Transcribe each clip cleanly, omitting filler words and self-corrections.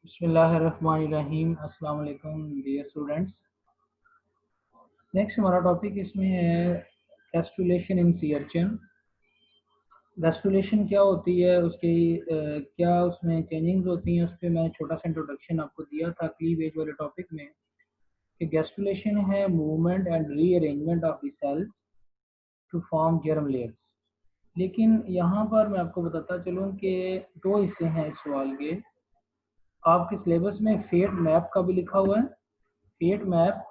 बिस्मिल्लाहिर्रहमानिर्रहीम। अस्सलाम वालेकुम डियर स्टूडेंट्स। नेक्स्ट हमारा टॉपिक इसमें है गैस्ट्रुलेशन इन सी अर्चिन। गैस्ट्रुलेशन क्या होती है, उसकी क्या उसमें चेंजिंग्स होती हैं, उस पर मैं छोटा सा इंट्रोडक्शन आपको दिया था क्लीवेज वाले टॉपिक में कि गैस्ट्रुलेशन है movement and rearrangement of the cells to form germ layers. लेकिन यहाँ पर मैं आपको बताता चलूँ कि दो हिस्से हैं इस सवाल के। आपके सिलेबस में फेट मैप का भी लिखा हुआ है, फेट मैप,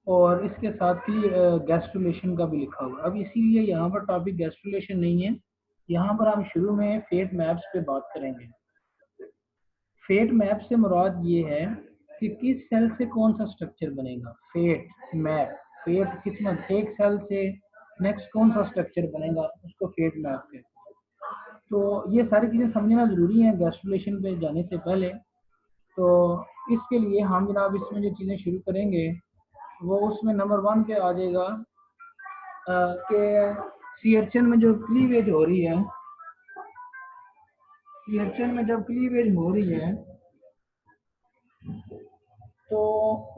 और इसके साथ ही गैस्ट्रुलेशन का भी लिखा हुआ है। अब इसीलिए यहाँ पर टॉपिक गैस्ट्रुलेशन नहीं है, यहाँ पर हम शुरू में फेट मैप्स पे बात करेंगे। फेट मैप से मुराद ये है कि किस सेल से कौन सा स्ट्रक्चर बनेगा। फेट मैप, फेट किस्मत, एक सेल से नेक्स्ट कौन सा स्ट्रक्चर बनेगा उसको फेट मैप कहते हैं। तो ये सारी चीज़ें समझना ज़रूरी है गैस्ट्रुलेशन पे जाने से पहले। तो इसके लिए हम जनाब इसमें जो चीज़ें शुरू करेंगे वो उसमें नंबर 1 पे आ जाएगा कि सी अर्चिन में जो क्लीवेज हो रही है, सी अर्चिन में जब क्लीवेज हो रही है तो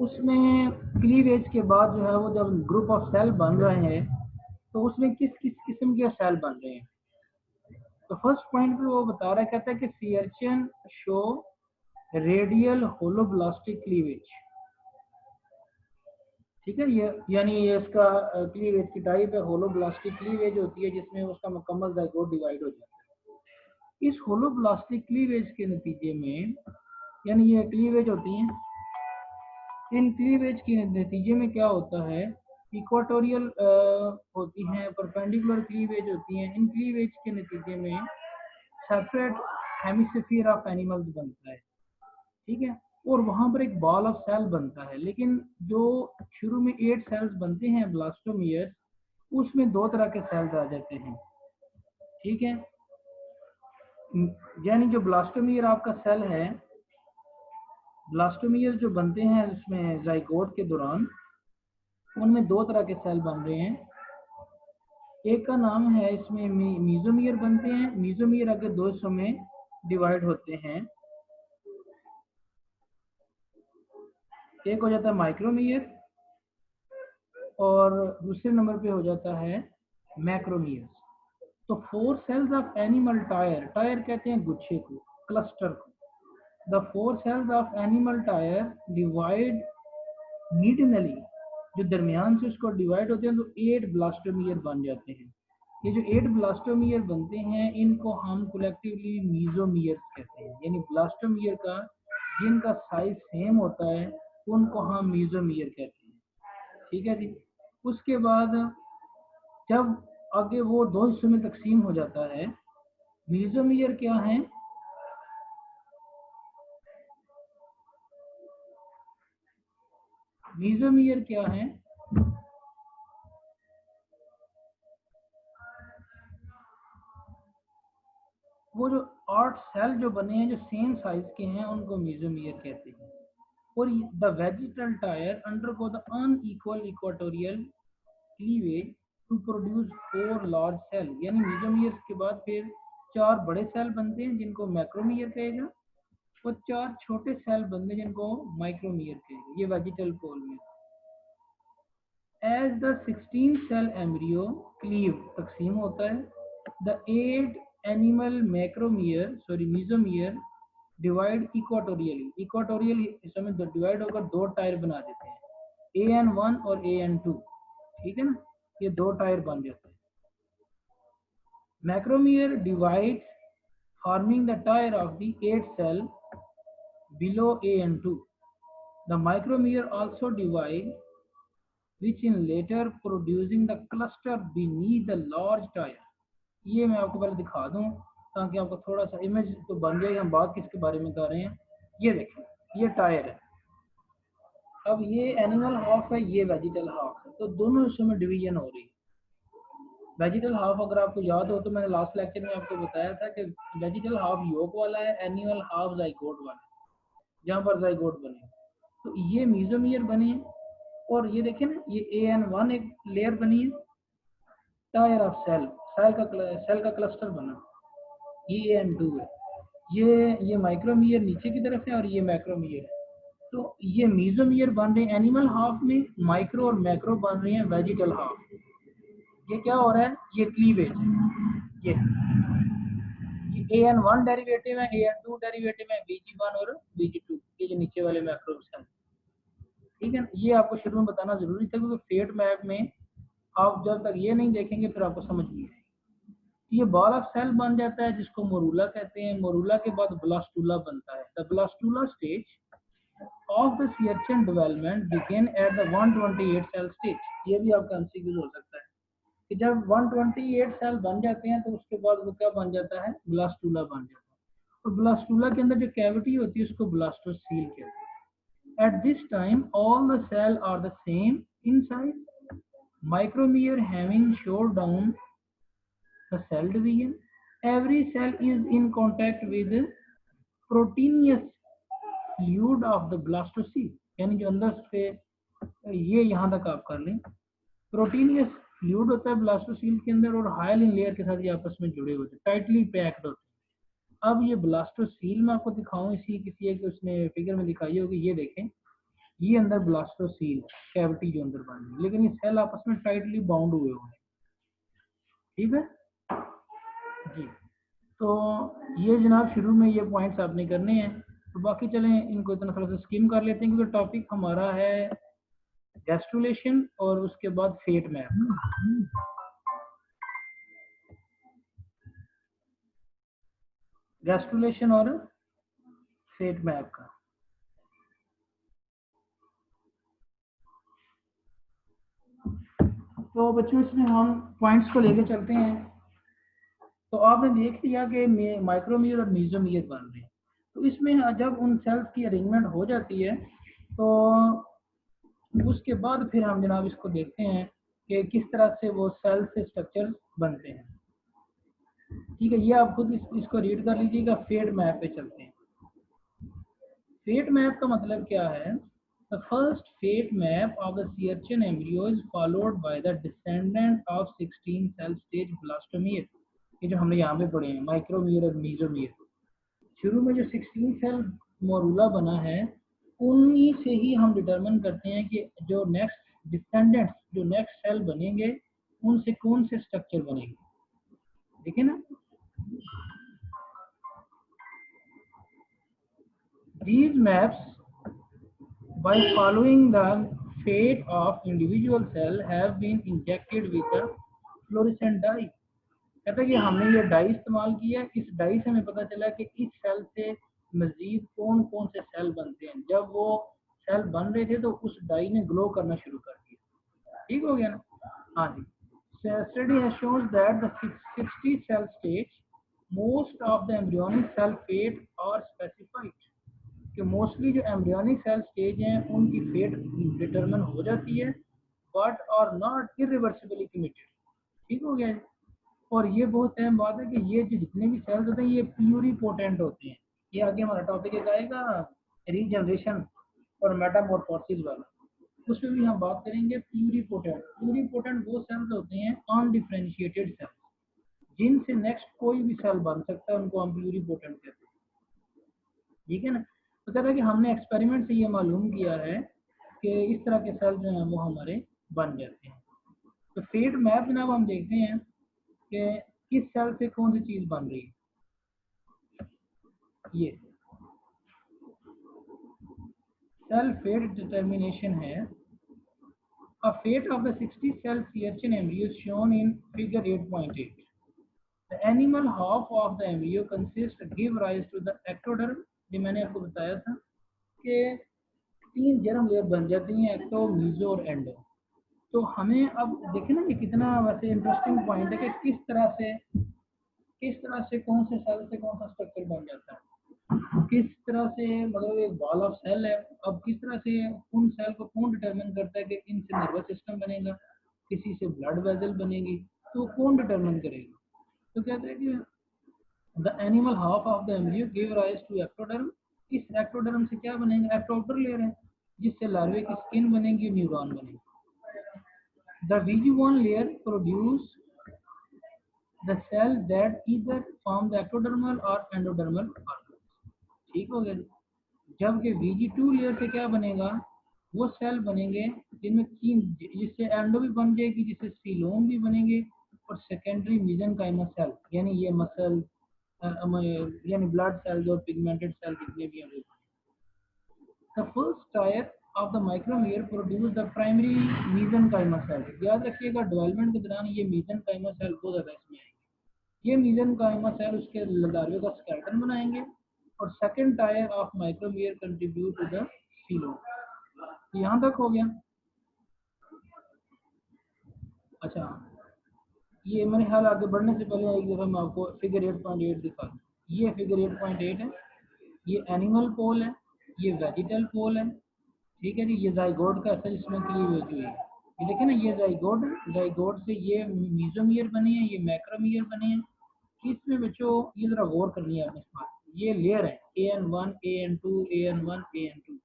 उसमें क्लीवेज के बाद जो है वो जब ग्रुप ऑफ सेल बन रहे हैं तो उसमें किस किस किस्म के सेल बन रहे हैं। तो फर्स्ट पॉइंट पे वो बता रहा है, कहता है कि sea urchin show radial holoblastic cleavage. ठीक है, ये यानी ये इसका क्लीवेज की टाइप है, होलोब्लास्टिक क्लीवेज होती है जिसमें उसका मुकम्मल ज़ाइगोट डिवाइड हो जाता है। इस होलोब्लास्टिक क्लीवेज के नतीजे में, यानी ये क्लीवेज होती हैं, इन क्लीवेज के नतीजे में क्या होता है, इक्वाटोरियल होती हैं, परपेंडिकुलर क्लीवेज होती हैं। इन क्लीवेज के नतीजे में सेपरेट हेमिस्फीयर ऑफ एनिमल्स बनता है। ठीक है, और वहां पर एक बॉल ऑफ सेल बनता है। लेकिन जो शुरू में 8 सेल्स बनते हैं ब्लास्टोमियर, उसमें 2 तरह के सेल्स आ जाते हैं। ठीक है, यानी जो ब्लास्टोमियर आपका सेल है, ब्लास्टोमियर जो बनते हैं उसमें जाइगोट के दौरान, उनमें 2 तरह के सेल बन रहे हैं। एक का नाम है, इसमें मीजोमियर बनते हैं। मीजोमियर अगर 2 हिस्सों में डिवाइड होते हैं, एक हो जाता है माइक्रोमियर और दूसरे नंबर पे हो जाता है मैक्रोमियर। तो 4 cells of animal tier, tier कहते हैं गुच्छे को, क्लस्टर को। The 4 cells of animal tier divide medianly, जो दरमियान से उसको डिवाइड होते हैं तो 8 ब्लास्टोमियर बन जाते हैं। ये जो 8 ब्लास्टोमियर बनते हैं इनको हम कलेक्टिवली मीजोमियर कहते हैं। यानी ब्लास्टोमियर का जिनका साइज सेम होता है उनको हम मीजोमियर कहते हैं। ठीक है जी। उसके बाद जब आगे वो 2 हिस्सों में तकसीम हो जाता है, मीजोमियर क्या है, मीजोमियर क्या है, वो जो 8 सेल जो बने हैं जो सेम साइज के हैं उनको मीजोमियर कहते हैं। और the vegetal tier undergo the unequal equatorial cleavage to produce 4 large cell. यानी मीजोमियर के बाद फिर 4 बड़े सेल बनते हैं जिनको मैक्रोमियर कहेगा, और 4 छोटे सेल बनते हैं जिनको माइक्रोमियर कहेगा। ये वेजिटल पोल में। As the 16 cell embryo cleave, तकसीम होता है, the 8 animal mesomere divide equatorially. Equatorial हिस्से में डिवाइड होकर 2 टायर बना देते हैं, AN1 और AN2। ठीक है ना, ये 2 टायर बन जाते हैं। Macromere divide forming the tier of the 8 cell below AN2. The micromeres also divide, which in later producing the cluster beneath the large tire. ये मैं आपको पहले दिखा दूं ताकि आपको थोड़ा सा इमेज तो बन जाए हम बात किसके बारे में कर रहे हैं। ये देखें, ये टायर है, अब ये एनिमल हाफ है, ये वेजिटल हाफ है, तो दोनों हिस्सों में डिवीजन हो रही है। वेजिटल हाफ अगर आपको याद हो तो मैंने लास्ट लेक्चर में आपको बताया था कि वेजिटल हाफ योक वाला है, एनिमल हाफ जाइगोट वाला है, जहाँ पर जाइगोट बने। तो ये मीजोमियर बने हैं, और ये देखें ना, ये AN1 एक लेयर बनी है, टायर ऑफ सेल, सेल का क्लस्टर बना, ये AN2 है। ये माइक्रोमियर नीचे की तरफ है और ये मैक्रोमियर है। तो ये मीजोमियर बन रहे हैं एनिमल हाफ में, माइक्रो और मैक्रो बन रहे हैं वेजिटल हाफ। ये क्या हो रहा है, ये क्लीवेज है। ये AN1 डेरिवेटिव है, AN2 डेरिवेटिव है, BG1 और BG2, ये जो नीचे वाले मैक्रोब्स हैं। ठीक है, ये आपको शुरू में बताना जरूरी था क्योंकि फेट मैप में आप जब तक ये नहीं देखेंगे फिर आपको समझ नहीं आएगी। ये बॉल ऑफ सेल बन जाता है जिसको मोरूला कहते हैं। मोरूला के बाद ब्लास्टूला बनता है। The blastula stage of the sea urchin development begin at the 128 cell stage. ये भी आपका एमसीक्यू हो सकता है कि जब 128 सेल बन जाते हैं तो उसके बाद वो क्या बन जाता है, ब्लास्टूला बन जाता है। और ब्लास्टूला के अंदर जो कैविटी होती है उसको ब्लास्टोसील कहते हैं। At this time, all the cells are the same in size. Micromeres having short down the cell division. Every cell is in contact with the proteinous fluid of the blastocyst. यानी जो अंदर से ये यहाँ तक आप कर लें, प्रोटीनियस फ्लूइड होता है ब्लास्टोसील के अंदर और हाइलिन लेयर के साथ ये आपस में जुड़े होते हैं, टाइटली पैक्ड होते हैं। अब ये ब्लास्टोसील में आपको दिखाऊं, इसी किसी एक उसने फिगर में दिखाई होगी, ये देखें, ये अंदर ब्लास्टोसील कैविटी जो अंदर बन रही है, लेकिन ये सेल आपस में टाइटली बाउंड हुए हुए हैं। ठीक है जी। तो ये जनाब शुरू में ये पॉइंट्स आपने करने हैं। तो बाकी चलें इनको इतना थोड़ा सा स्किम कर लेते हैं क्योंकि टॉपिक हमारा है गैस्ट्रुलेशन और उसके बाद फेट मैप। गैस्ट्रुलेशन और फेट मैप का तो बच्चों इसमें हम पॉइंट्स को लेके चलते हैं। तो आपने देख लिया कि माइक्रोमियर और मीजोमियर बन रहे हैं। तो इसमें जब उन सेल्स की अरेंजमेंट हो जाती है तो उसके बाद फिर हम जनाब इसको देखते हैं कि किस तरह से वो सेल से स्ट्रक्चर बनते हैं। ठीक है, ये आप खुद इसको रीड कर लीजिएगा। फेट मैप पे चलते हैं। फेट मैप का मतलब क्या है? The first fate map of the Sierchin embryo is followed by the descendant of 16 cell stage blastomere। ये जो हमने यहाँ पे पढ़े हैं माइक्रोमियर और मीजोमियर। शुरू में जो 16 सेल मोरूला बना है उन्हीं से ही हम डिटरमिन करते हैं कि जो नेक्स्ट डिसेंडेंट्स, जो नेक्स्ट सेल बनेंगे उनसे कौन से स्ट्रक्चर बनेंगे। देखिए ना, these maps by following the fate of individual cell have been injected with a fluorescent dye। कहता है कि हमने ये डाई इस्तेमाल किया, इस डाई से हमें पता चला कि इस सेल से मजीद कौन कौन से सेल बनते हैं। जब वो सेल बन रहे थे तो उस डाई ने ग्लो करना शुरू कर दिया। ठीक हो गया ना? हाँ जी। Study has shown that the 60 cell stage most of the embryonic cell fate are specified। कि मोस्टली जो एम्ब्रियोनिक सेल स्टेज हैं उनकी फेट डिटरमिन हो जाती है बट और नॉट इरिवर्सिबली कमिटेड। ठीक हो गया। और ये बहुत अहम बात है कि ये जो जितने भी सेल्स होते हैं ये प्यूरिपोटेंट होते हैं। ये आगे हमारा टॉपिक एक आएगा रीजनरेशन और मेटामॉर्फोसिस वाला, उसमें भी हम बात करेंगे। प्यूरिपोटेंट वो सेल्स होते हैं अनडिफरेंशिएटेड सेल्स जिनसे नेक्स्ट कोई भी सेल बन सकता है, उनको हम प्यूरिपोटेंट कहते हैं। ठीक है ना? तो कहता है कि हमने एक्सपेरिमेंट से ये मालूम किया है कि इस तरह के सेल जो हैं वो हमारे बन जाते हैं। तो फेट मैप जनाब हम देखते हैं कि किस सेल से कौन सी चीज बन रही है। ये सेल फेट डिटर्मिनेशन है। A fate of the 60 cell Sierchin embryo is shown in figure 8.8। The animal half of the embryo consists give rise to the ectoderm। ये मैंने आपको बताया था कि 3 जर्म लेयर बन जाती हैं, एक्टो, मीजो और एंडो। तो हमें अब देखें ना ये कितना वैसे इंटरेस्टिंग पॉइंट है कि किस तरह से कौन से सेल से कौन सा स्ट्रक्चर बन जाता है, किस तरह से, मतलब एक बॉल ऑफ सेल है। अब किस तरह से उन सेल को कौन डिटरमिन करता है कि इनसे नर्वस सिस्टम बनेगा, किसी से ब्लड वेसल बनेगी, तो कौन डिटरमिन करेगा? तो कहते हैं कि the animal half of the embryo give rise to ectoderm. इस एक्टोडर्म से क्या बनेगा? एक्टोडर लेयर है जिससे लार्वे की स्किन बनेगी, न्यूरॉन बनेगी। The VG1 layer produce the cell that either form the ectodermal और एंडोडर्मल ऑर्गन। ठीक हो गया। जबकि VG2 लेयर से क्या बनेगा, वो सेल बनेंगे जिनमें तीन, जिससे एंडो भी बन जाएगी, जिससे सीलोम भी बनेंगे, और सेकेंडरी मेसेंकाइमल सेल यानी ये मसल यानी ब्लड सेल्स और पिगमेंटेड सेल जितने भी हैं। The first tier of the micromere produce the primary mesenchymal cell. याद रखिएगा डेवलपमेंट के दौरान ये मेसेंकाइमल सेल बहुत ज़्यादा इसमें आएंगे। ये मेसेंकाइमल सेल उसके लार्वे का स्केलेटन बनाएंगे, और second tier of micromere contribute to the coelom. यहाँ तक हो गया। अच्छा, ये मेरे ख्याल आगे बढ़ने से पहले एक दफ़ा मैं आपको फिगर 8.8 दिखा दूँ। ये फिगर 8.8 है, ये एनिमल पोल है, ये वेजिटल पोल है। ठीक है जी, ये जाइगोट का असर इसमें क्लीवेज हुई है। ये देखें ना, ये जाइगोट, जाइगोट से ये मीजोमियर बने हैं, ये मैक्रोमियर बने हैं। इसमें बच्चों ये जरा गौर करनी है आपने इस बात, ये लेयर है AN1 AN2 AN1 AN2,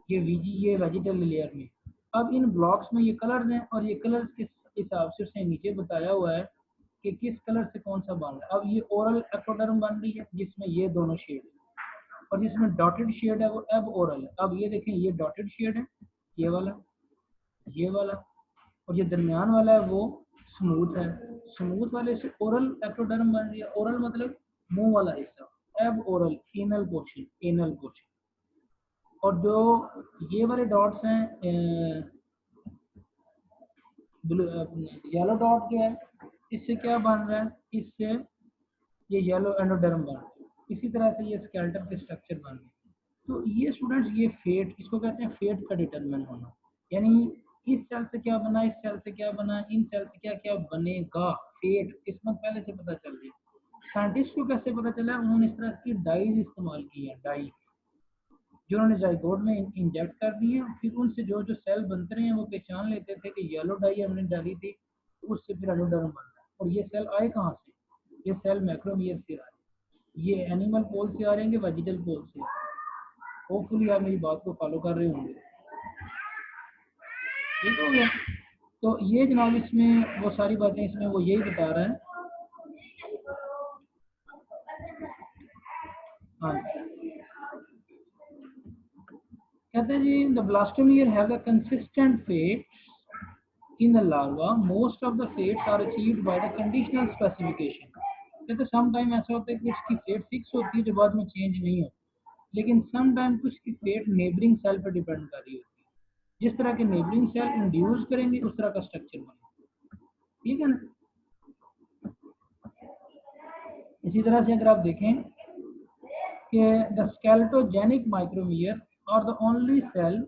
ये VG, ये वेजिटल लेयर में। अब इन ब्लॉक्स में ये कलर्स हैं, और ये कलर्स किस हिसाब से उसने नीचे बताया हुआ है कि किस कलर से कौन सा बन रहा है। अब ये ओरल एक्टोडर्म बन रही है जिसमें ये दोनों शेड है, और जिसमें डॉटेड शेड है वो अब ओरल है। अब ये देखें, ये डॉटेड शेड है, ये वाला, ये वाला, और ये दरमियान वाला है वो स्मूथ है। स्मूथ वाले से ओरल एक्टोडर्म बन रही है। ओरल मतलब मुंह वाला हिस्सा, अब oral anal portion, anal portion. और जो ये वाले डॉट्स हैं, येलो डॉट जो है, इससे क्या बन रहा है, इससे ये येलो एंडोडर्म बन रहा है। इसी तरह से ये स्केलेटन के स्ट्रक्चर बन रहे हैं। तो ये स्टूडेंट्स, ये फेट, इसको कहते हैं फेट का डिटरमिन होना, यानी इस सेल से क्या बना, इस सेल से क्या बना, इन सेल से क्या क्या बनेगा, फेट किस्मत पहले से पता चल रही है। साइंटिस्ट को कैसे पता चला, उन्होंने इस तरह की डाइज इस्तेमाल की है, डाई जो उन्होंने जाइगोट में इंजेक्ट कर दी है। फिर उनसे जो जो सेल बनते रहे हैं वो पहचान लेते थे कि येलो डाई हमने डाली थी, तो उससे फिर एंडोडर्म बन रहा है। और ये सेल आए कहाँ से, ये सेल मैक्रोमियर से आ रहे हैं, ये एनिमल पोल से आ रहे हैं, वेजिटल पोल से। होपफुली आप मेरी बात को फॉलो कर रहे होंगे। ठीक हो गया। तो ये जनाब इसमें वो सारी बातें इसमें वो यही बता रहा है। हाँ, कहते हैं जी, the blastomere have a consistent fate in the larva. Most of the fates are achieved by the conditional specification. कहते सम टाइम ऐसा होता है कि इसकी फेट फिक्स होती है जो बाद में चेंज नहीं होती, लेकिन सम टाइम कुछ की फेट नेबरिंग सेल पर डिपेंड कर रही होती है। जिस तरह के नेबरिंग सेल इंड्यूस करेंगे उस तरह का स्ट्रक्चर बनेगा। ठीक है ना। इसी तरह से अगर आप देखें कि the skeletogenic micromere are the only cell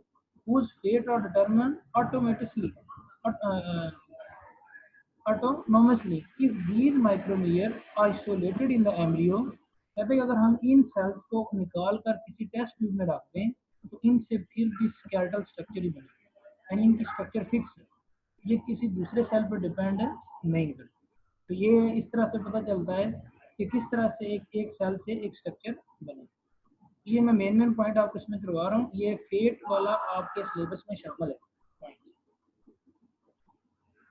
whose fate are determined automatically autonomously if these micromeres are isolated in the embryo। कहते हैं अगर हम इन सेल्स को निकाल कर किसी टेस्ट ट्यूब में रख दें तो इनसे फिर भी स्केलेटल स्ट्रक्चर ही बनेगा, यानी इनकी स्ट्रक्चर फिक्स है, ये किसी दूसरे सेल पर डिपेंड नहीं करती। तो ये इस तरह से पता चलता है कि किस तरह से एक सेल से एक स्ट्रक्चर बने। ये मैं मेन पॉइंट आपको इसमें करवा रहा हूँ, ये फेट वाला आपके सिलेबस में शामिल है।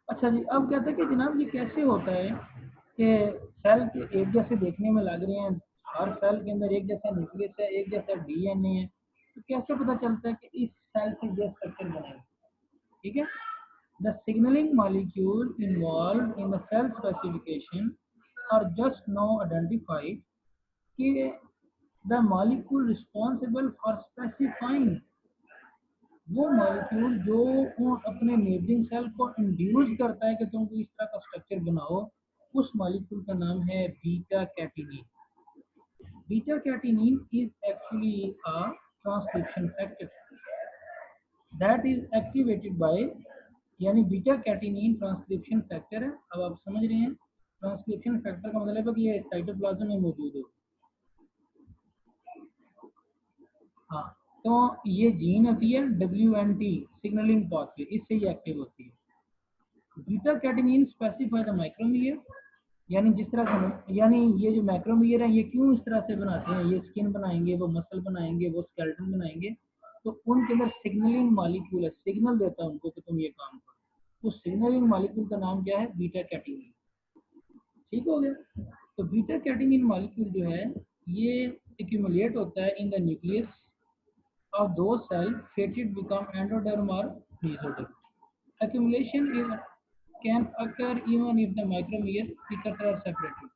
अच्छा जी, अब कहते हैं कि जनाब ये कैसे होता है कि सेल के एक जैसे देखने में लग रहे हैं, हर सेल के अंदर एक जैसा न्यूक्लियस है, एक जैसा DNA है, तो कैसे पता चलता है कि इस सेल से ये स्ट्रक्चर बनेगा। ठीक है, the signalling molecule involve in the cell specification are just now identified कि the molecule responsible for specifying, वो मॉलिक्यूल जो अपने नेबरिंग सेल को इंड्यूस करता है कि तुमको इस तरह का स्ट्रक्चर बनाओ, उस मॉलिक्यूल का नाम है beta catenin. Beta catenin is actually a transcription factor that is activated by, यानी बीटा कैटिनिन ट्रांसक्रिप्शन फैक्टर है। अब आप समझ रहे हैं, ट्रांसक्रिप्शन फैक्टर का मतलब है कि ये साइटोप्लाज्म में मौजूद हो। हाँ, तो ये जीन होती है WNT सिग्नलिंग पाथवे, इससे ही एक्टिव होती है। बीटा कैटिनिन स्पेसिफाई द माइक्रोमियर, यानी जिस तरह से, यानी ये जो माइक्रोमियर है ये क्यों इस तरह से बनाते हैं, ये स्किन बनाएंगे, वो मसल बनाएंगे, वो स्केलेटन बनाएंगे, तो उनके अंदर सिग्नलिंग मॉलिक्यूल है, सिग्नल देता है उनको कि तुम ये काम करो। तो सिग्नलिंग मॉलिक्यूल का नाम क्या है, बीटा कैटिनिन। ठीक हो गया। तो बीटा कैटेनिन मॉलिक्यूल जो है ये एक्यूमुलेट होता है in the nucleus of those cells fated become endoderm or mesoderm. Accumulation can occur even if the micromeres एकत्र और separated.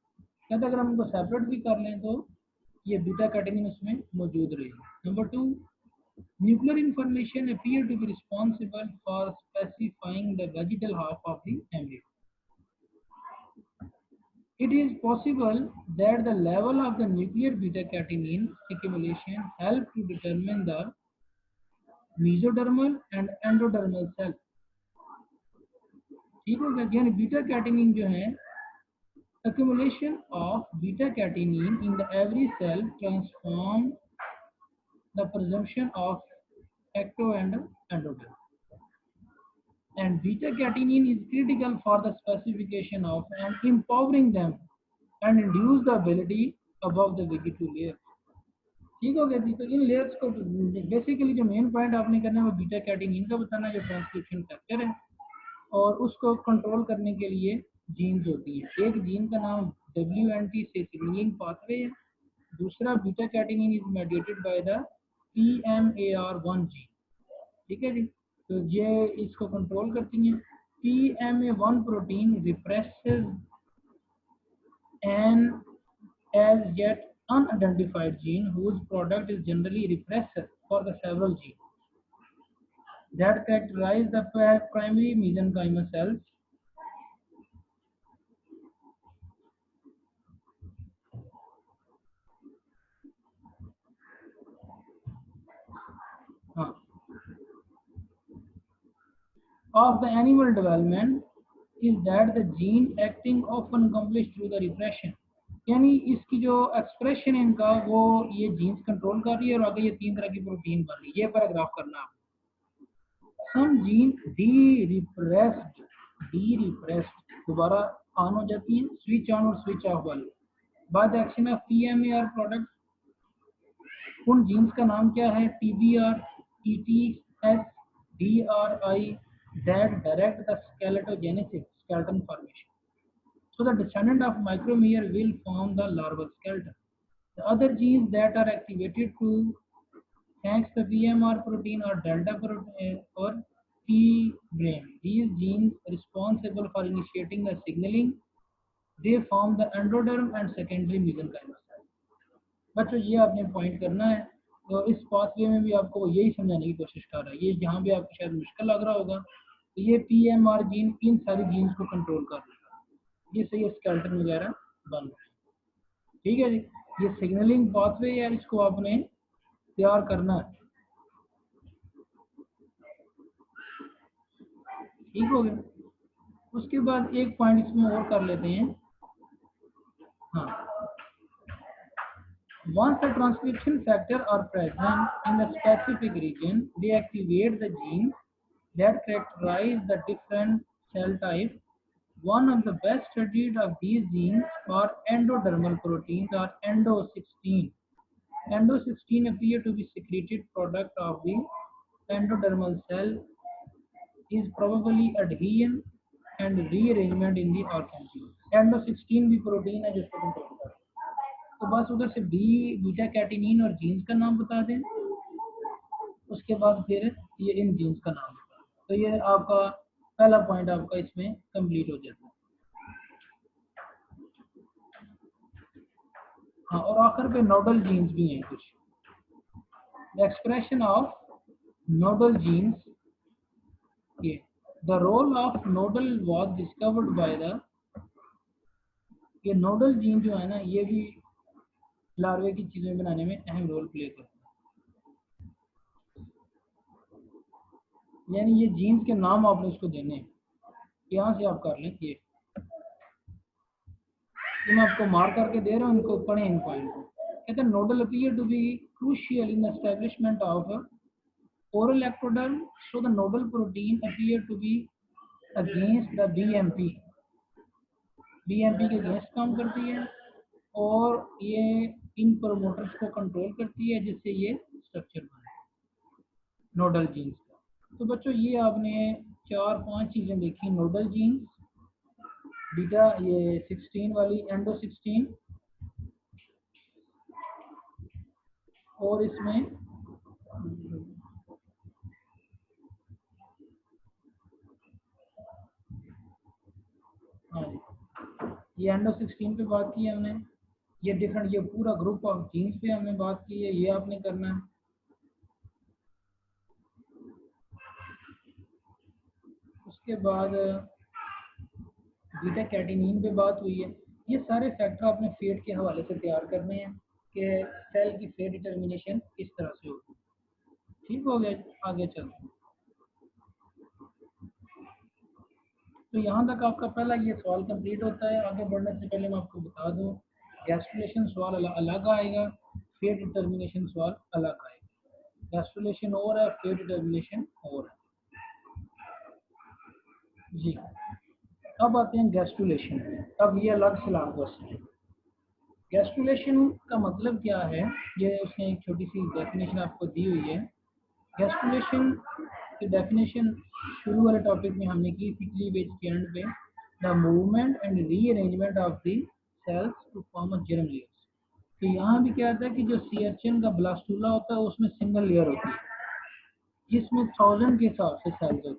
कहते अगर हम इनको सेपरेट भी कर लें तो ये बीटा कैटेनिन उसमें मौजूद रहेगी। Number 2, nuclear information appear to be responsible for specifying the vegetal half of the embryo. It is possible that the level of the nuclear beta catenin accumulation help to determine the mesodermal and endodermal cell। ठीक हो गया। यानी beta catenin जो है accumulation of beta catenin in the every cell transform the presumption of ecto and endoderm, and beta catenin is critical for the specification of and empowering them and induce the ability above the vegetal layer। ठीक हो गया जी। तो इन layers को basically जो main point आपने करना है वो बीटा कैटेनिन का बताना है जो ट्रांसक्रिप्शन फैक्टर है, और उसको कंट्रोल करने के लिए जीन्स होती हैं। एक जीन का नाम WNT से सिग्नलिंग पाथवे है, दूसरा beta catenin is mediated by the PMAR1 gene. ठीक है जी। तो ये इसको कंट्रोल करती हैं। PMA1 protein represses an as yet unidentified gene whose product is generally repressor for the several genes that characterize the primary mesenchymal cells। हाँ, of the animal development is that the gene acting often accomplished through the repression। यानी इसकी जो expression है इनका वो ये jeans control कर रही है और आगे ये 3 तरह की प्रोटीन बन रही है। ये पैराग्राफ करना आप। सम जीन डी दोबारा ऑन हो जाती है, स्विच ऑन और स्विच ऑफ वाली by the action of PMAR product. उन जीन्स का नाम क्या है? TBR, ETS, DRI that direct the skeletogenesis, skeleton formation। So the descendant of micromere will form the larval skeleton। The other genes that are activated to thanks the PMR protein or delta protein or P-brain, these genes responsible for initiating the signaling, they form the endoderm and secondary mesenchymal cell। बच्चों ये आपने point करना है। तो इस pathway में भी आपको यही समझाने की कोशिश कर रहा है। ये जहाँ भी आपको शायद मुश्किल लग रहा होगा तो ये PMR जीन इन सारी जीन्स को कंट्रोल कर रहा है, जिससे ये स्केलेटन वगैरह बन रहे हैं। ठीक है जी। ये सिग्नलिंग पाथवे है, इसको आपने तैयार करना है। ठीक हो गया। उसके बाद एक पॉइंट इसमें और कर लेते हैं। हाँ, once the transcription factor are present in the specific region, they activate the genes that characterize the different cell types। One of the best studied of these genes for endodermal proteins are endo16। Endo16 appear to be secreted product of the endodermal cell, is probably adhesion and rearrangement in the organelle। Endo16 भी protein है जिसको control करता है। तो बस उधर से beta catenin और जीन्स का नाम बता दें, उसके बाद फिर ये इन जीन्स का नाम बता दें। तो ये आपका पहला पॉइंट आपका इसमें कंप्लीट हो जाता है। हाँ, और आखिर पे नोडल जीन्स भी हैं कुछ। The expression of nodal genes, ये the role of nodal was discovered by the, ये नोडल जीन जो है ना ये भी लार्वे की चीजें बनाने में अहम रोल प्ले करते हैं। यानी ये जीन्स के नाम आपने इसको देने हैं। यहाँ से आप कर लें। ये मैं आपको मार करके दे रहा हूँ, इनको पढ़ें इन पॉइंट को। कहते हैं nodal appear to be crucial in establishment of oral ectoderm, so the nodal protein appear to be against the BMP के अगेंस्ट काम करती है और ये इन प्रोमोटर्स को कंट्रोल करती है जिससे ये स्ट्रक्चर बने नोडल जीन्स का। तो बच्चों ये आपने 4-5 चीजें देखी नोडल जीन्स, बीटा ये 16 वाली एंडो 16 और इसमें हाँ ये एंडो 16 पे बात की है हमने। ये डिफरेंट, ये पूरा ग्रुप ऑफ जीन्स पे हमने बात की है, ये आपने करना है। उसके बाद बीटा कैटेनिन पे बात हुई है। ये सारे फैक्टर आपने फेट के हवाले से तैयार करने हैं कि सेल की फेट डिटर्मिनेशन किस तरह से होगी। ठीक हो गया, आगे चलते हैं। तो यहाँ तक आपका पहला ये सवाल कंप्लीट होता है। आगे बढ़ने से पहले मैं आपको बता दूँ, गैस्ट्रुलेशन सवाल अलग आएगा, फेट डिटर्मिनेशन सवाल अलग आएगा। गैस्ट्रुलेशन और है, फेट डिटर्मिनेशन और है जी। अब आते हैं गैस्ट्रुलेशन। अब ये अलग सिलेबस है। गैस्ट्रुलेशन का मतलब क्या है, ये उसने एक छोटी सी डेफिनेशन आपको दी हुई है। गैस्ट्रुलेशन की डेफिनेशन शुरू वाले टॉपिक में हमने की थी, क्लीवेज के एंड पे, the movement and rearrangement of the cells to form a germ layers. तो यहाँ भी क्या आता है कि जो सीएचएन का ब्लास्टूला होता है उसमें सिंगल लेयर होती है, जिसमें 1000 के हिसाब से सेल्स होती है,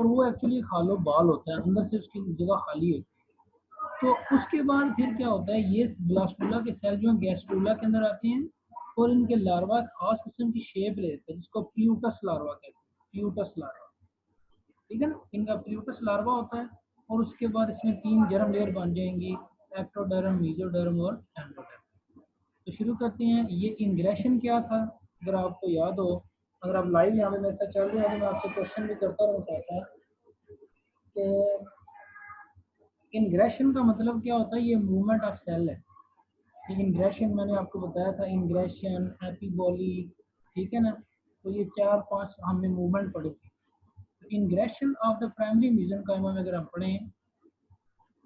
और वो एक्चुअली खालो बाल होता है, अंदर से उसकी जगह खाली होती है। तो उसके बाद फिर क्या होता है, ये ब्लास्टूला के सेल जो गैस्ट्रूला के अंदर आते हैं और इनके लार्वा खास किस्म की शेप लेते हैं, जिसको प्यूटस लार्वा कहते हैं। प्यूटस लार्वा, ठीक है ना, इनका प्यूटस लार्वा होता है। और उसके बाद इसमें 3 जर्म लेयर बन जाएंगी, एक्टोडर्म, मेसोडर्म और एंडोडर्म। तो शुरू करते हैं। ये इंग्रेशन क्या था, अगर आपको याद हो, अगर आप लाइव यहाँ पे मेरे साथ चल रहे हैं तो मैं आपसे क्वेश्चन भी करता रहूँ चाहता कि इंग्रेशन का मतलब क्या होता है। ये मूवमेंट ऑफ सेल है। इंग्रेशन मैंने आपको बताया था, इंग्रेशन, एपीबॉली, ठीक है ना। तो ये 4-5 हमने मूवमेंट पढ़ी थी। तो इंग्रेशन ऑफ द प्राइमरी मेसेनकाइमा में अगर हम पढ़ें,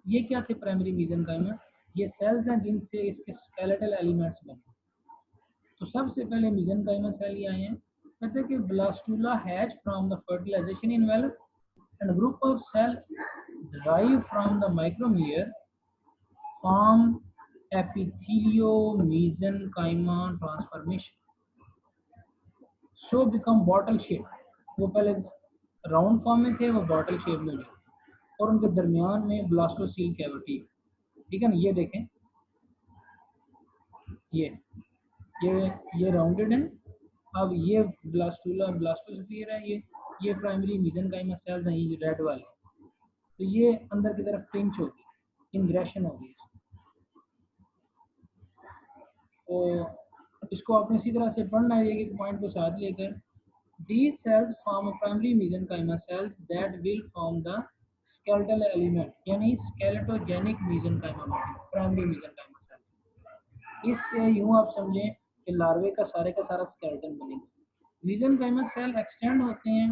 ये क्या थे प्राइमरी मेसेनकाइमा, ये सेल्स हैं जिनसे इसके स्केलेटल एलिमेंट्स बने। तो सबसे पहले मेसेनकाइमा सेल ये आए हैं। कहते हैं कि blastula hatch from the fertilization envelope and a group of cells derived from the micromeer form epithelio-mesenchyma transformation, so become bottle shape। वो पहले राउंड फॉर्म में थे, वो बॉटल शेप में हुए, और उनके दरमियान में ब्लास्टोसील कैविटी, ठीक है ना। ये देखें, ये ये राउंडेड है। अब ये ब्लास्टूला ब्लास्टोस्फीयर है, ये प्राइमरी मेसेनकाइमा सेल्स हैं, ये रेड वाले। तो ये अंदर की तरफ पिंच होगी, इंग्रेशन होगी। तो इसको आपने इसी तरह से पढ़ना है, एक पॉइंट को साथ लेकर। These cells form a primary mesenchyma cells that will form the skeletal element, यानी skeletogenic mesenchyma body, primary mesenchyma cell। इससे यूं आप समझें कि लार्वे का सारा स्केलेटन बनेगा। mesenchyma सेल एक्सटेंड होते हैं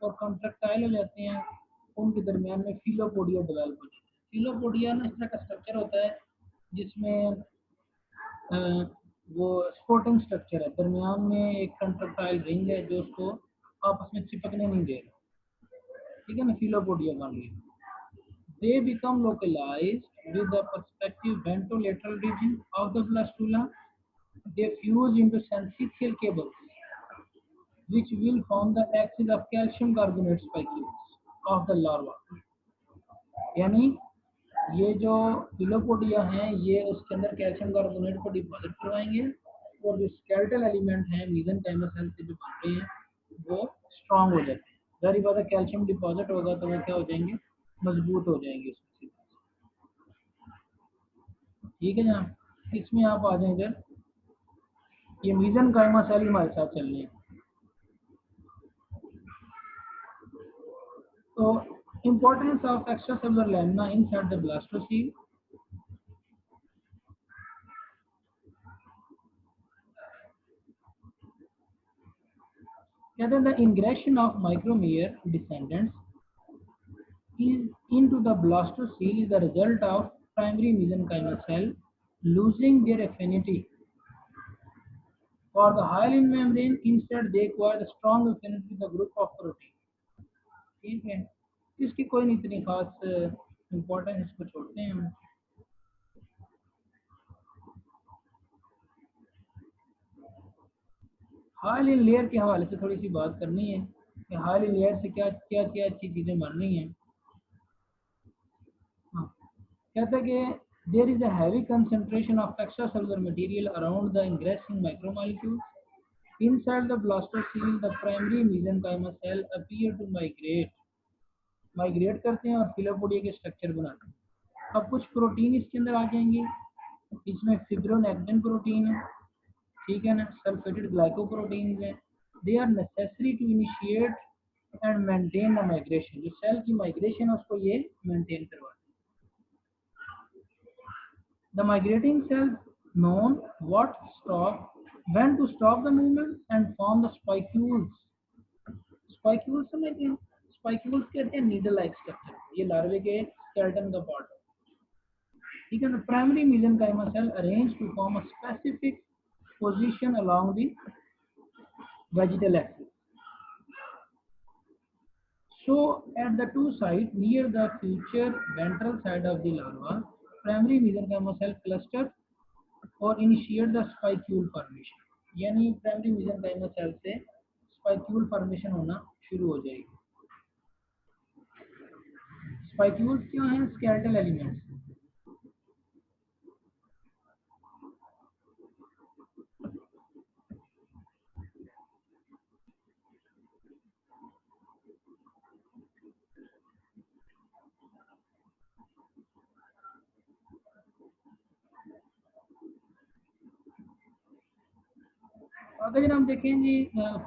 और कॉन्ट्रैक्टाइल हो जाते हैं, उनके दरमियान में फिलोपोडिया डेवलप होते हैं। फिलोपोडिया ना इस तरह का स्ट्रक्चर होता है जिसमें वो सपोर्टिंग स्ट्रक्चर है, दरमियान में एक कंट्रक्टाइल रिंग है जो उसको आपस में चिपकने नहीं दे रहा, ठीक है ना, फिलोपोडिया बन गई। They become localized with the perspective ventrolateral region of the blastula. They fuse into syncytial cables, which will form the axis of calcium carbonate spicules of the larva। यानी ये जो फिलोपोडिया हैं, ये उसके अंदर कैल्शियम कार्बोनेट को deposit करवाएंगे, और जो स्केलेटल एलिमेंट हैं मेसेनकाइमा सेल से जो बनते हैं वो स्ट्रांग हो जाते हैं। जाहिर बात है, कैल्शियम डिपॉजिट होगा तो वो क्या हो जाएंगे, मजबूत हो जाएंगे उसमें। ठीक है जनाब, इसमें आप आ जाए इधर, ये मेसेनकाइमा सेल हमारे साथ चल रहे हैं। तो importance of extracellular lamina inside the blastocoel. कहते हैं the ingression of micromeer descendants into the blastocele is the result of primary mesenchymal cell losing their affinity for the hyaline membrane. Instead they acquire a strong affinity with the group of protein। ठीक है, इसकी कोई नहीं इतनी खास important, इसको छोड़ते हैं हम। हाल इन लेयर के हवाले से थोड़ी सी बात करनी है कि हाल इन लेयर से क्या क्या क्या अच्छी चीज़ें बन रही हैं। हाँ, कहता है कि there is a heavy concentration of extra cellular material around the ingressing micromolecules inside the blastocoel. The primary mesenchymal cell appear to migrate करते हैं और फिलोपोडिया के स्ट्रक्चर बनाते हैं। अब कुछ प्रोटीन इसके अंदर आ जाएंगे, इसमें फिब्रोनेक्टिन प्रोटीन है, ठीक है ना, सल्फेटेड ग्लाइकोप्रोटीन है। They are necessary to initiate and maintain the migration. जो सेल की माइग्रेशन है उसको ये मेंटेन करवाते हैं। The migrating cells known what stop, when to stop the movement and form the spicules. Spicules समझते हैं? Spicules कहते हैं needle like structure। ये larvae के skeleton का part है, ठीक है ना। Primary mesenchymal cell arranged to form a specific position along the vegetal axis. So at the two sides near the future ventral side of the larva, primary mesenchymal cell cluster और initiate the स्पाइक्यूल formation, यानी primary mesenchymal cell से स्पाइक्यूल formation होना शुरू हो जाएगी। Spicules क्या हैं? Skeletal elements. अगर हम देखें जी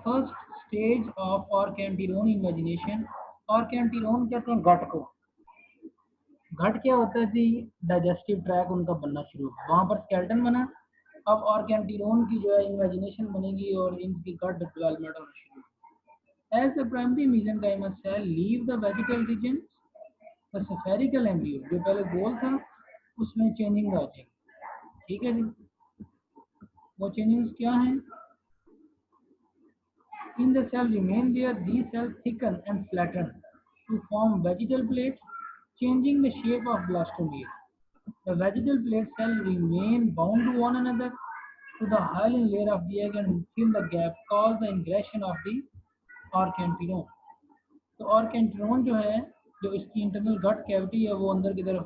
फर्स्ट स्टेज ऑफ ऑर्केंटिरोन इमेजिनेशन, ऑर्केंटिरोन कहते हैं गट को। गट क्या होता है जी? डाइजेस्टिव ट्रैक उनका बनना शुरू हुआ, वहाँ पर स्केलेटन बना। अब ऑर्केंटिरोन की जो है इमेजिनेशन बनेगी और इनकी गट डेवलपमेंट होना शुरू हुआ। As the primary mesenchymal cell leave the vegetal region, the spherical embryo जो पहले गोल था उसमें चेंजिंग आ जाएगी, ठीक है जी। वो चेंजिंग्स क्या हैं? In the cell remain there, these cells thicken and flatten to form vegetal plates, changing the shape of blastomere. The vegetal plate cells remain bound to one another to the hyaline layer of the egg and fill the gap called the ingression of the ऑर्केंटिरोन। तो ऑर्केंटिरोन जो है, जो इसकी internal गट cavity है वो अंदर की तरफ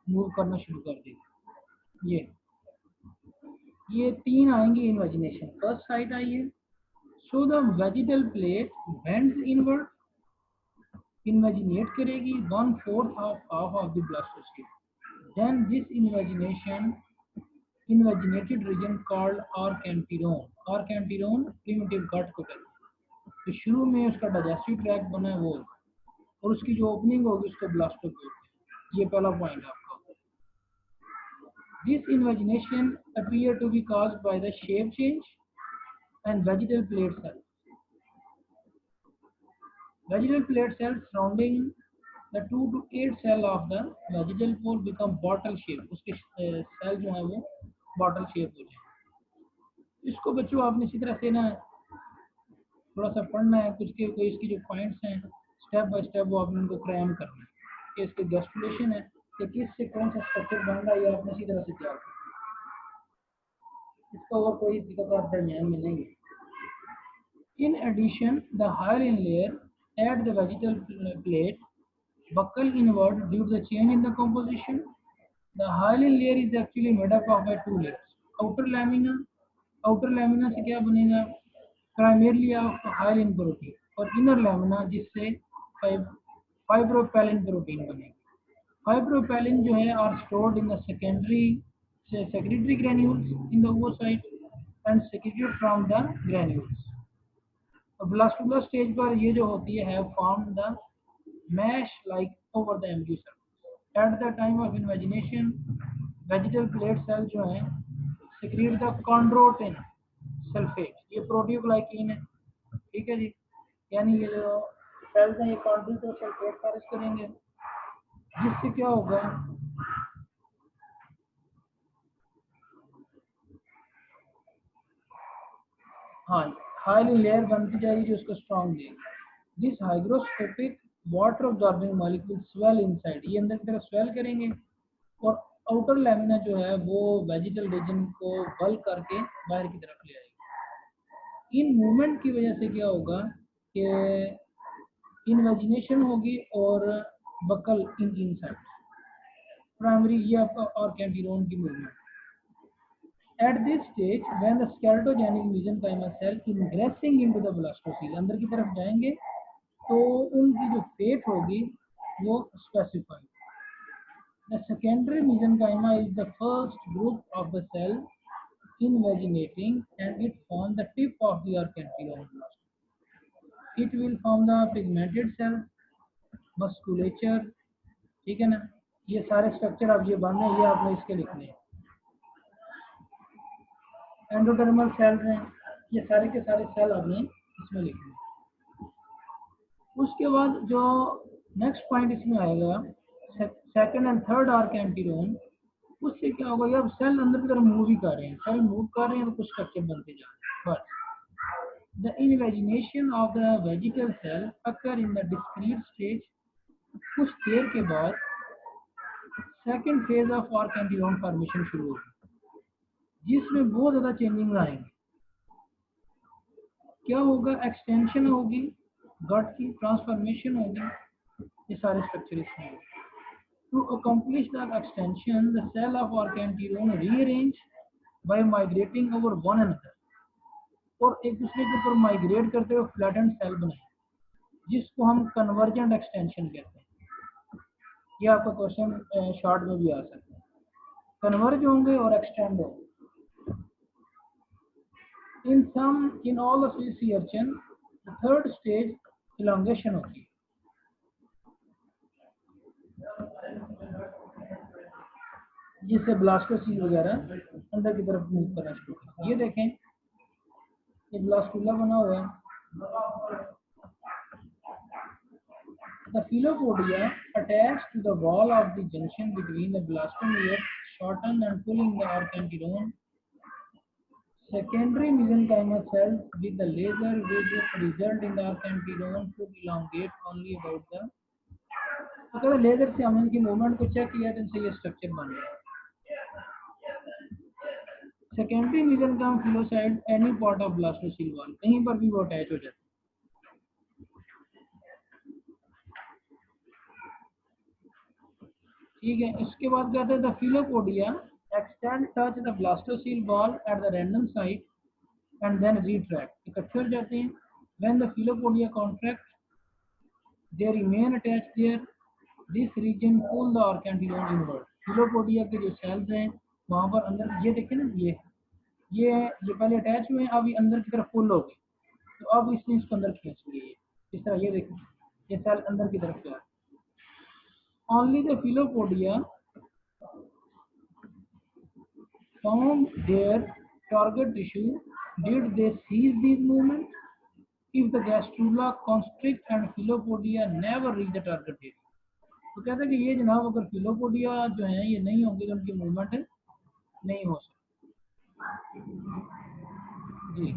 मूव करना शुरू कर देगी। ये तीन आएंगे इमेजिनेशन। फर्स्ट साइड आई है, so the vegetal plate bends inward, invaginate करेगी 1/4 of half of the blastocyst. Then this invaginated region called archenteron. Archenteron primitive gut को कहते हैं। तो शुरू में उसका डाइजेस्टिव ट्रैक्ट बना है वो, और उसकी जो ओपनिंग होगी उसको ब्लास्टोपोड। ये पहला पॉइंट आपका। This invagination appear to be caused by the shape change and vegetal plate cells. Vegetal plate cells surrounding the 2 to 8 cell of the vegetal pole become bottle shape। उसके सेल जो है वो bottle shape हो जाए। इसको बच्चों आपने इसी तरह से ना थोड़ा सा पढ़ना है, कुछ के कोई इसकी जो पॉइंट्स हैं स्टेप बाय स्टेप वो आपने उनको क्रैम करना है कि इसके गैस्ट्रुलेशन है कि किस से कौन सा स्ट्रक्चर बन रहा है, ये आपने इसी तरह से तैयार करना है। इसका और कोई दिक्कत आप दरमियान में नहीं है। In addition, the hyaline layer at the vegetal plate buckle inward due to the change in the composition. The hyaline layer is actually made up of 2 layers. Outer lamina, outer lamina से क्या बनेगा? Primarily of hyaline protein, और inner lamina जिससे फाइब्रोपेलिन protein बनेगी। फाइब्रोपेलिन जो है are stored in the secretory granules in the oocyte and secreted from the granules. Blastular stage पर ये जो होती है form the mesh like over the embryo cell. At the time of invagination vegetal plate cell जो है secrete the chondroitin sulphate, ये प्रोटियोग्लाइकिन है, ठीक है जी। यानी ये जो सेल्स हैं ये कॉन्ड्रोटिन सल्फेट खारिज करेंगे, जिससे क्या होगा? हाँ, हाइली लेयर बनती जाएगी जो उसको स्ट्रॉन्ग देगी। This hygroscopic water absorbing molecule swell inside, ये अंदर की तरफ स्वेल करेंगे और आउटर लैमिना जो है वो वेजिटल रीजन को बल करके बाहर की तरफ ले आएगी। इन मूवमेंट की वजह से क्या होगा कि इन्वेजिनेशन होगी और बकल इन इनसाइड प्राइमरी, ये आपका और कैंटिलोन की movement. At this stage, when the skeletogenic mesenchymal cell ingressing into the blastocele, अंदर की तरफ जाएंगे तो उनकी जो फेट होगी वो specified. The secondary mesenchyma is the first group of the cell invaginating and it forms the tip of the arcantillon blast. It will form the pigmented cell, musculature, ठीक है ना। ये सारे स्ट्रक्चर अब ये बन रहे हैं, ये आपने इसके लिखने हैं। एंडोडर्मल सेल्स हैं, ये सारे के सारे सेल आपने इसमें लिखने हैं। उसके बाद जो नेक्स्ट पॉइंट इसमें आएगा सेकंड एंड थर्ड आर्क एंटीरोन, उससे क्या होगा, अब सेल अंदर की तरफ मूव ही कर रहे हैं, सेल मूव कर रहे हैं तो कुछ स्ट्रक्चर बनते जा रहे हैं। But the invagination of the vegetal cell occur in the discrete stage, कुछ देर के बाद second phase of archenteron formation शुरू होगी, जिसमें बहुत ज्यादा चेंजिंग आएंगे। क्या होगा, एक्सटेंशन होगी, गट की ट्रांसफॉर्मेशन होगी, ये सारे स्ट्रक्चर इसमें होंगे। To accomplish that extension, the cell of archenterone rearrange by migrating over one another, और एक दूसरे के ऊपर माइग्रेट करते हुए फ्लैटेंड सेल बनाए, जिसको हम कन्वर्जेंट एक्सटेंशन कहते हैं। ये आपका क्वेश्चन शॉर्ट में भी आ सकता है, कन्वर्ज होंगे और एक्सटेंड होंगे। In all of sea urchin, the third stage elongation होती है। जिससे ब्लास्टोसील वगैरह अंदर की तरफ मूव करना शुरू करते हैं। ये देखें, ये ब्लास्टुला बना हुआ है। The philopodia attached to the wall of the junction between the blastomere shorten and pulling the archenterone. Secondary mesenchymal cells with the laser will result in the archenterone to elongate only about the, तो अगर laser से हमने इनकी movement को check किया तो इनसे ये स्ट्रक्चर बन गया। सेकेंडरी mesenchyme फिलोसाइड any part of blastocoel wall, कहीं पर भी वो अटैच हो जाते हैं। ठीक है, इसके बाद कहते हैं the filopodia extend touch the blastocoel wall at the random site and then retract, इकट्ठे हो जाते हैं। When the filopodia contract they remain attached there, this region pull the archenteron inward. Filopodia के जो सेल्स हैं वहां पर अंदर, ये देखें ना, ये पहले अटैच हुए हैं, अब ये अंदर की तरफ पुल हो गए, तो अब इसने इसको अंदर खींच लिया। इस तरह ये देखें, ये सेल अंदर की तरफ जा, only the philopodia found their target tissue. Did they seize these movements? If the gastrula constrict and philopodia never reach the target area, तो कहते हैं कि ये जनाब अगर फिलोपोडिया जो है ये नहीं होंगे तो उनकी मूवमेंट नहीं हो सकती जी।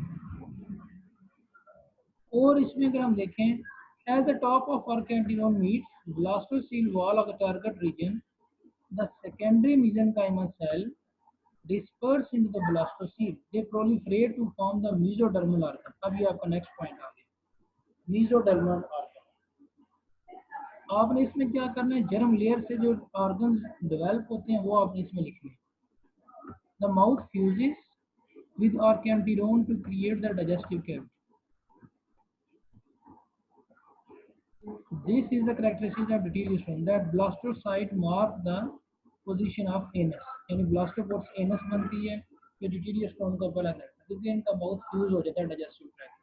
और इसमें अगर हम देखें, at the top of archenteron meets blastocoel wall of the target region, the secondary mesenchymal cell disperse into the blastocele, they proliferate to form the mesodermal organ। अब ये आपका नेक्स्ट पॉइंट आ गया, mesodermal organ। आपने इसमें क्या करना है, germ layer से जो ऑर्गन डेवलप होते हैं वो आपने इसमें लिखने हैं। The mouth fuses with archenterone to create the digestive cavity. This is the characteristic of deterioration that blastocyte mark the position of anus, यानी ब्लास्टोपोर्स एनस बनती है, ये डिटीरियोस्टोम का पहला है क्योंकि इनका बहुत फ्यूज हो जाता है digestive tract.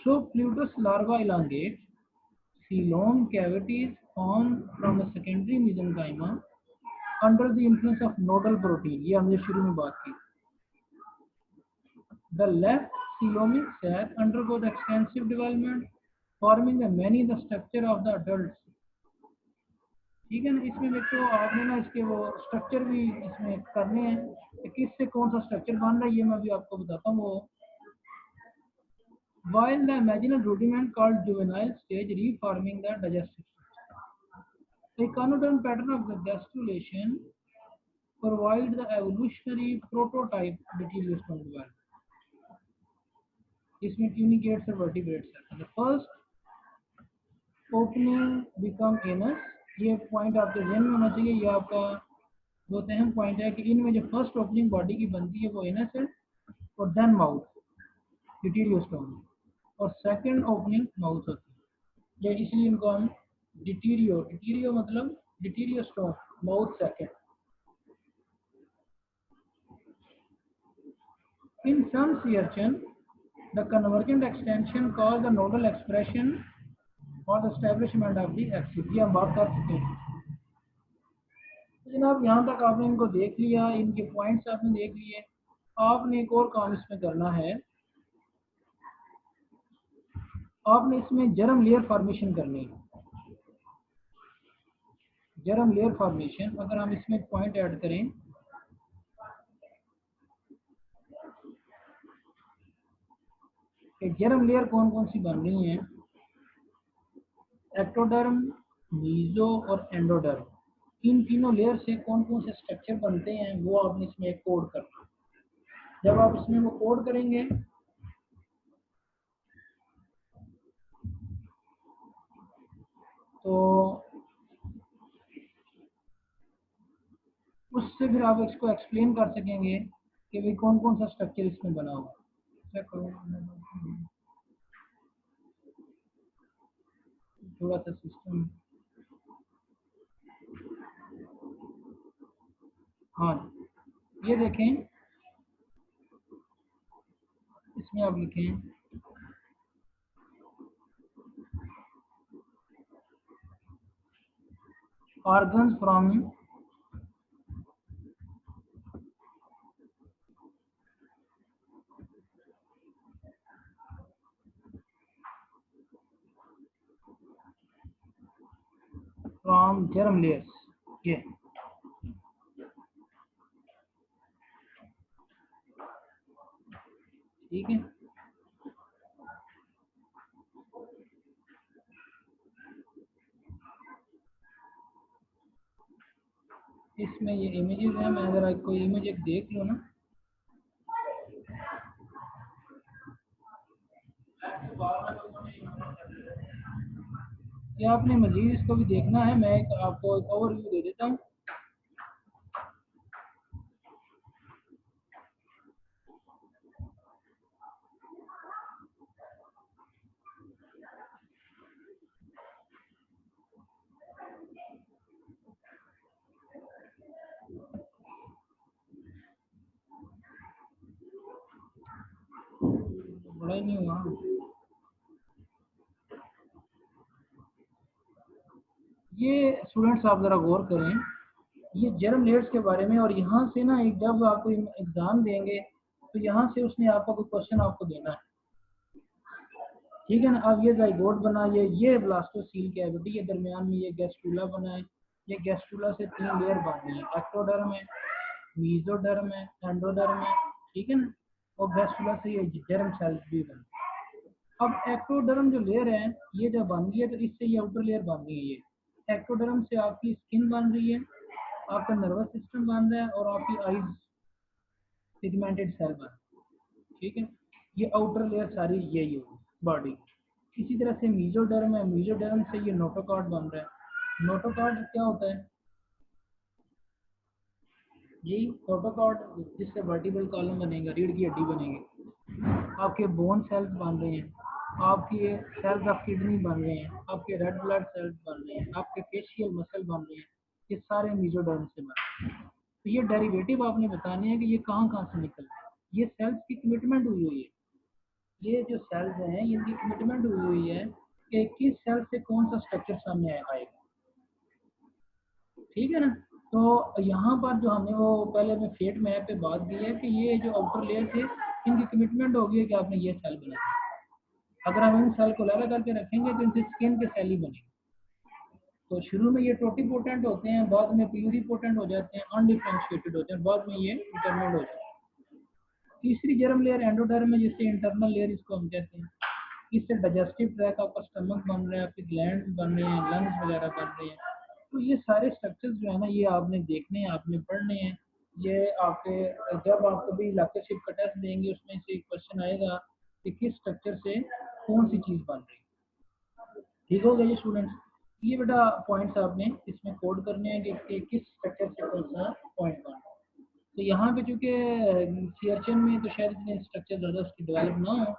So pluteus larva elongate, coelom cavities form from the secondary mesenchyme under the influence of nodal protein, ये हमने शुरू में बात की। The left coelomic sac undergo the extensive development forming the many the structure of the adult. ठीक है ना, इसमें देखो आपने ना इसके वो स्ट्रक्चर भी इसमें करने हैं, किससे कौन सा स्ट्रक्चर बन रहा है ये मैं भी आपको बताता हूँ। वो while the imaginary rudiment called juvenile stage reforming the digestive system. The econoderm pattern of the gastrulation provides the evolutionary prototype Dictyostome development. इसमें ट्यूनिकेट्स और वर्टिब्रेट्स है. The first opening become anus. ये पॉइंट आपके जहन में होना चाहिए. ये आपका बहुत अहम पॉइंट है कि इनमें जो फर्स्ट ओपनिंग बॉडी की बनती है वो एनस है और देन माउथ डिटीरियोस्टोम और सेकंड ओपनिंग माउथ होती है. ये इसलिए इनको हम डिटीरियो मतलब deuterostome mouth second. In some sea urchin, the convergent extension cause the nodal expression और एस्टेब्लिशमेंट ऑफ दी एक्सिस. ये हम बात कर चुके हैं. तो जनाब यहाँ तक आपने इनको देख लिया, इनके पॉइंट्स आपने देख लिए. आपने एक और काम इसमें करना है. आपने इसमें जर्म लेयर फॉर्मेशन करनी है. जर्म लेयर फॉर्मेशन अगर हम इसमें पॉइंट ऐड करें कि जर्म लेयर कौन कौन सी बन रही हैं. एक्टोडर्म, मीजो और एंडोडर्म. इन तीनों लेयर से कौन कौन से स्ट्रक्चर बनते हैं वो आपने इसमें एक कोड करना. जब आप इसमें वो कोड करेंगे तो उससे फिर आप इसको एक्सप्लेन कर सकेंगे कि भाई कौन कौन सा स्ट्रक्चर इसमें बना हुआ. थोड़ा सा सिस्टम. हाँ ये देखें, इसमें आप लिखें organs from germ layers. ये ठीक है. इसमें ये इमेजेस है. मैं अगर कोई इमेज एक देख लो ना, ये आपने मजीद इसको भी देखना है. मैं आपको एक ओवरव्यू दे देता हूँ. बड़ा ही नहीं हुआ. ये स्टूडेंट्स आप जरा गौर करें ये जर्म लेयर्स के बारे में. और यहाँ से ना एक जब आपको एग्जाम देंगे तो यहाँ से उसने आपको कोई क्वेश्चन आपको देना है. ठीक है ना. अब ये जाइगोट बना, ये ब्लास्टोसील कैविटी, ये दरमियान में ये गैस्ट्रुला बना है. ये गैस्ट्रुला से 3 लेयर बन रही है. एक्टोडर्म है, मीजोडर्म है, एंडोडर्म है. ठीक है ना. और गैस्ट्रुला से ये जर्म सेल्स भी बन. अब एक्टोडर्म जो लेयर है ये जब बन गई है तो इससे ये आउटर लेयर बन गई है. ये एक्टोडर्म से आपकी स्किन बन रही है, आपका नर्वस सिस्टम बन रहा है और आपकी आईज पिगमेंटेड सेल बन. ठीक है. ये आउटर लेयर सारी यही होगी बॉडी. इसी तरह से मीजोडर्म है, मीजोडर्म से ये नोटोकॉर्ड बन रहा है. नोटोकॉर्ड क्या होता है जी? नोटोकॉर्ड जिससे वर्टिब्रल कॉलम बनेगा, रीढ़ की हड्डी बनेगी. आपके बोन सेल्स बन रहे हैं, आपके सेल्स ऑफ किडनी बन रहे हैं, आपके रेड ब्लड सेल्स बन रहे हैं, आपके फेशियल मसल बन रहे हैं. ये सारे मीजोडर्म से बन रहे हैं. तो ये डेरिवेटिव आपने बताने हैं कि ये कहाँ कहाँ से निकल रहे हैं. ये सेल्स की कमिटमेंट हुई हुई है. ये जो सेल्स हैं इनकी कमिटमेंट हुई हुई है कि किस सेल से कौन सा स्ट्रक्चर सामने आएगा. ठीक है ना. तो यहाँ पर जो हमने वो पहले में फेट मैप पे बात की है कि ये जो आउटर लेयर थे इनकी कमिटमेंट होगी है कि आपने ये सेल बनाया. अगर हम इन सेल को लगा करके रखेंगे तो इनसे स्किन के सेल ही बनेंगे. तो शुरू में ये टोटीपोटेंट होते हैं, बाद में प्यूरिपोटेंट हो जाते हैं, अनडिफरेंशिएटेड होते हैं, बाद में ये डिटरमिनेंट हो जाते हैं. तीसरी जर्म लेयर एंडोडर्म है जिससे इंटरनल लेयर इसको हम कहते हैं. इससे डाइजेस्टिव ट्रैक, आपका स्टमक बन रहा है, आपके ग्लैंड बन रहे हैं, लंग्स वगैरह बन रहे हैं। तो ये सारे स्ट्रक्चर्स जो है ना, ये आपने देखने हैं, आपने पढ़ने हैं। ये आपके जब आप कभी लैक्चरशिप का टेस्ट देंगे, उसमें से एक क्वेश्चन आएगा कि किस स्ट्रक्चर से कौन सी चीज़ बन रही है। ठीक हो गया ये स्टूडेंट्स? ये बेटा पॉइंट्स आपने इसमें कोड करने हैं कि किस स्ट्रक्चर से कौन सा पॉइंट बन रहा है। तो यहाँ पे चूँकि सीएचएम में तो शायद इतने स्ट्रक्चर ज़्यादा उसकी डेवलप ना हो,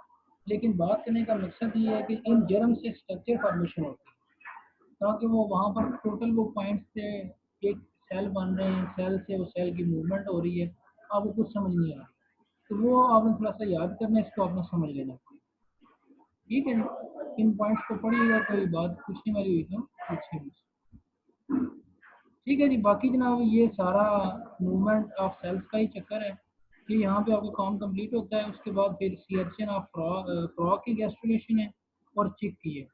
लेकिन बात करने का मकसद ये है कि इन जर्म से स्ट्रक्चर फॉर्मेशन होती है, ताकि वो वहाँ पर टोटल वो पॉइंट से एक सेल बन रहे हैं, सेल से वो सेल की मूवमेंट हो रही है, आपको कुछ समझ नहीं आ रहा, तो वो आपने थोड़ा सा याद करना है, इसको आपने समझ लेना। ठीक है, इन पॉइंट्स को पढ़िएगा, कोई बात पूछने वाली हुई तो पूछिए। ठीक है जी, बाकी जनाब ये सारा मूवमेंट ऑफ सेल्स का ही चक्कर है कि यहाँ पे आपका काम कंप्लीट होता है, उसके बाद फिर सिलेक्शन ऑफ फ्रॉग की गैस्ट्रुलेशन है और चिक की है।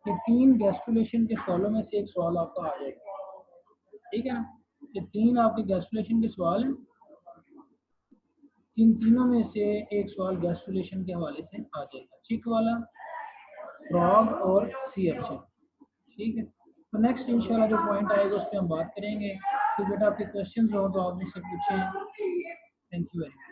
ये 3 गैस्ट्रुलेशन के सवालों में से एक सवाल आपका आ जाएगा। ठीक है ना, ये 3 आपके गैस्ट्रुलेशन के सवाल हैं, इन तीनों में से एक सवाल गैस्ट्रुलेशन के हवाले से आ जाएगा, चिक वाला, फ्रॉग और सिलेक्शन। ठीक है, तो नेक्स्ट इंशाल्लाह जो पॉइंट आएगा उस पर हम बात करेंगे। तो बेटा आपके क्वेश्चन हो तो आप मुझसे पूछें। Thank you very much.